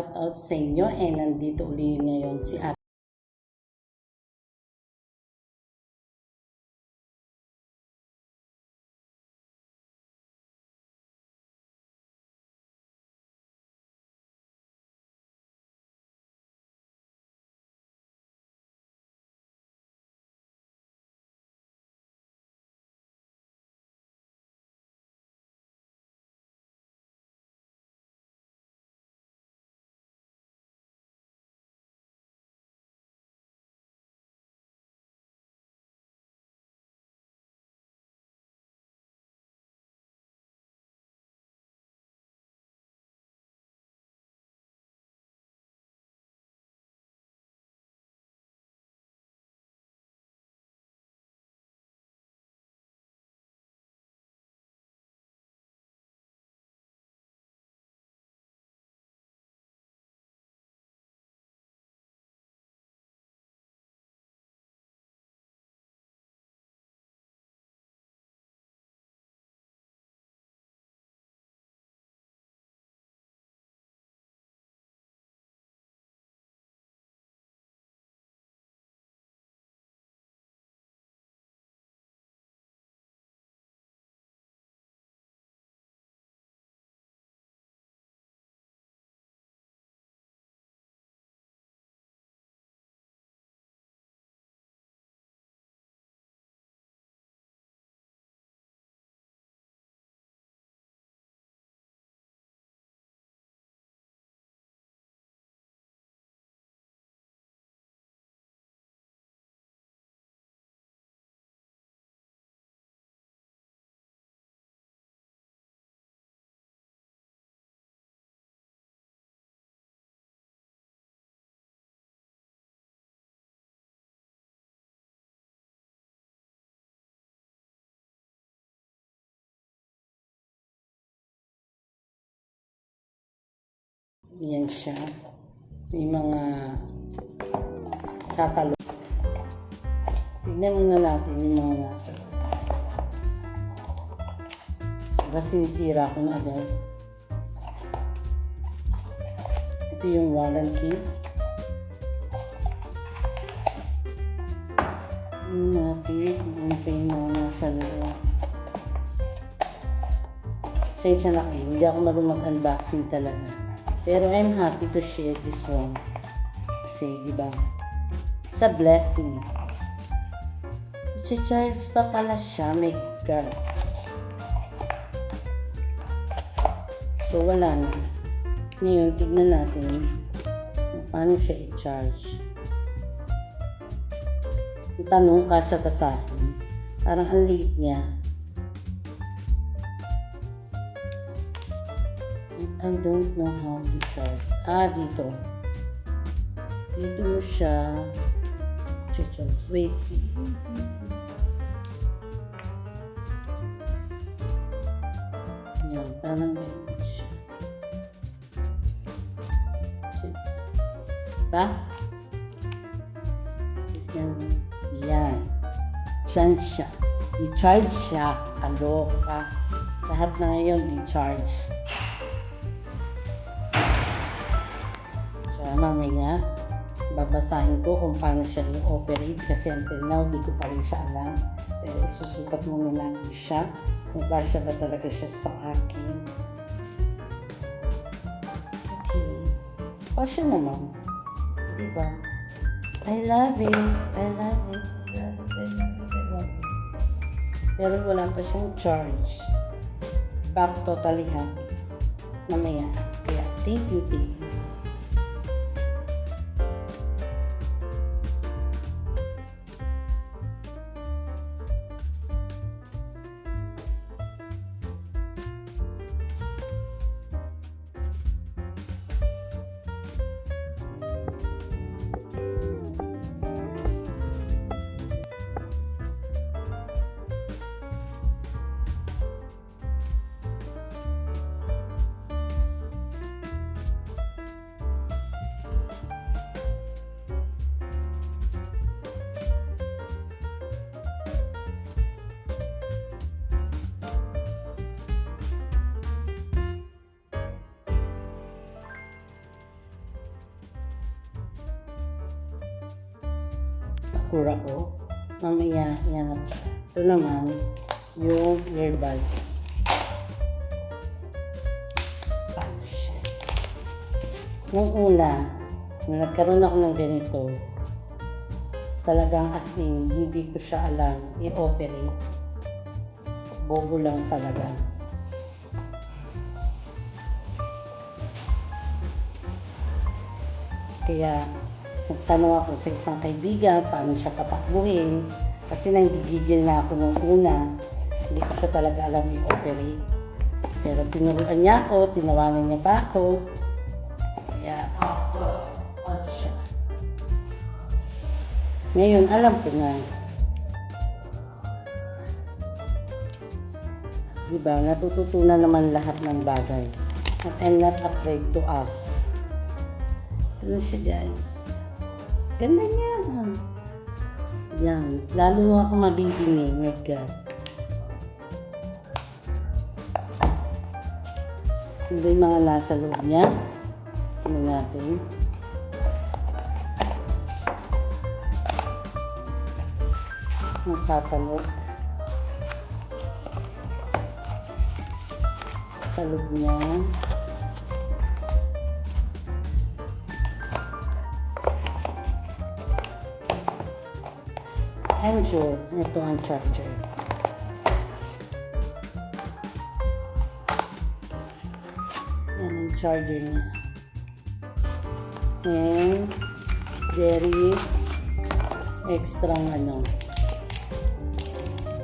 shout out sa inyo, nandito uli ngayon si Ate. Yan siya. May mga katalog. Tignan muna natin yung mga nasa. Diba sinisira ko na agad. Ito yung warranty. Tignan natin yung pa yung mga nasa loob. Sensya na kayo. Hindi ako marunong mag-unboxing talaga. Pero I'm happy to share this one. Kasi, di ba? Sa blessing. I-charge pa pala siya. My God. So, wala na. Ngayon, tignan natin paano siya i-charge. Yung tanong, kasya pa sa akin. Parang ang liit niya. I don't know how to charge. Dito. Dito mo siya charge. Wait. Yan, parang ganyan siya. Diba? Yan. Diyan siya. Di-charge siya. Kaloka. Lahat na ngayon di-charge. Mamaya, babasahin ko kung paano siya i-operate kasi until now, di ko pa rin siya alam. Pero isusukat muna natin siya kung kasya ba talaga siya sa akin. Okay. Kasya naman. Diba? I love it. I love it. I love it. I love it. I love it. Pero wala pa siyang charge. Back totally happy. Mamaya. Kaya, thank you, thank you. sakura ko. Mamaya, yan. Ito naman, yung earbuds. Nung una, nung nagkaroon ako ng ganito, talagang as in, hindi ko siya alam i-operate. Bobo lang talaga. Kaya, nagtanong ako sa isang kaibigan, paano siya patakbuhin. Kasi nanggigigil na ako nung una. Hindi ko siya talaga alam i-operate. Pero tinuruan niya ako, tinawanan niya pa ako. Kaya, siya. Ngayon, alam ko na. Diba, natututunan naman lahat ng bagay. But I'm not afraid to ask. Ito siya, guys. Ganda niya. Yan. Lalo ako mabibinig. My God. Ano ba yung mga lasa loob niya? Tingnan natin. Nakatalog. Talog niya. I'm sure ito ang charger. Yan ang charger niya. And there is extra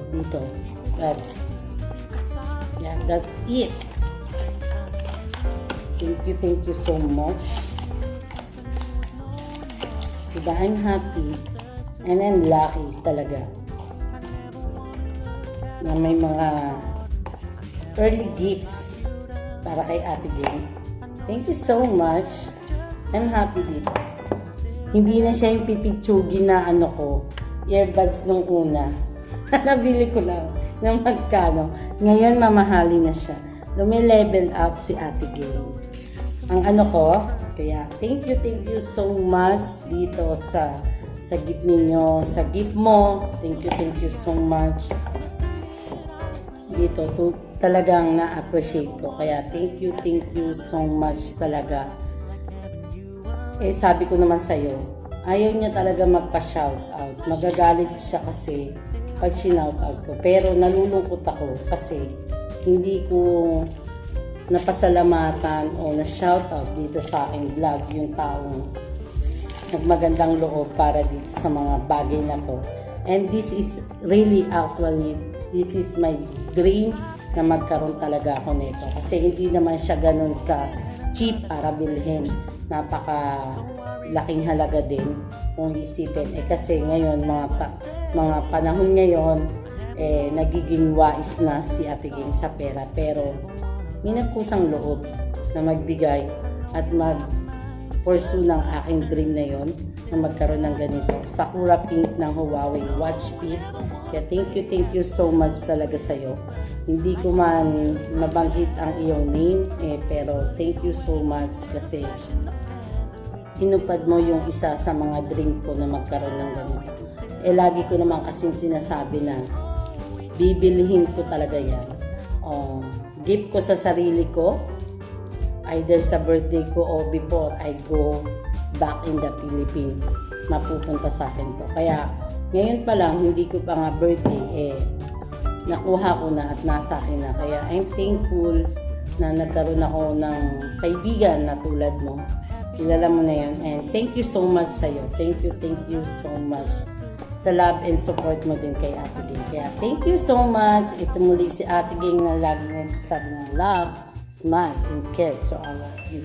dito. That's it. Thank you so much. Diba, I'm happy and I'm lucky talaga na may mga early gifts para kay Ate Geng. Thank you so much. I'm happy dito. Hindi na siya yung pipitsugin na earbuds nung una. Nabili ko lang ng magkano. Ngayon mamahalin na siya. Level up si Ate Geng. Ang kaya thank you so much dito sa gift ninyo, sa gift mo. Thank you so much. Dito talagang na-appreciate ko. Kaya thank you so much talaga. Sabi ko naman sa'yo, ayaw niya talaga magpa-shoutout. Magagalit siya kasi pag sinoutout ko. Pero nalulungkot ako kasi hindi ko napasalamatan o na-shoutout dito sa aking vlog yung taong nagmagandang loob para dito sa mga bagay na to. And this is really actually, this is my dream na magkaroon talaga ako nito. Kasi hindi naman siya ganun ka cheap para bilhin. Napaka laking halaga din kung isipin. Kasi ngayon, mga panahon ngayon, nagiging wais na si Ate Geng sa pera. Pero may nagkusang loob na magbigay at pursue ng aking dream na yon na magkaroon ng ganito. Sakura Pink ng Huawei Watch Fit. Kaya thank you so much talaga sa'yo. Hindi ko man mabanggit ang iyong name, pero thank you so much kasi inupad mo yung isa sa mga dream ko na magkaroon ng ganito. Lagi ko naman kasing sinasabi na bibilihin ko talaga yan. Gift ko sa sarili ko, either sa birthday ko o before I go back in the Philippines, mapupunta sa akin to. Kaya ngayon pa lang, hindi ko pa nga birthday, nakuha ko na at nasa akin na. Kaya I'm thankful na nagkaroon ako ng kaibigan na tulad mo. Kilala mo na yan. And thank you so much sa'yo. Thank you so much sa love and support mo din kay Ate Geng. Kaya thank you so much. Ito muli si Ate Geng na lagi nagsasabi ng love, smile, and care to all of you.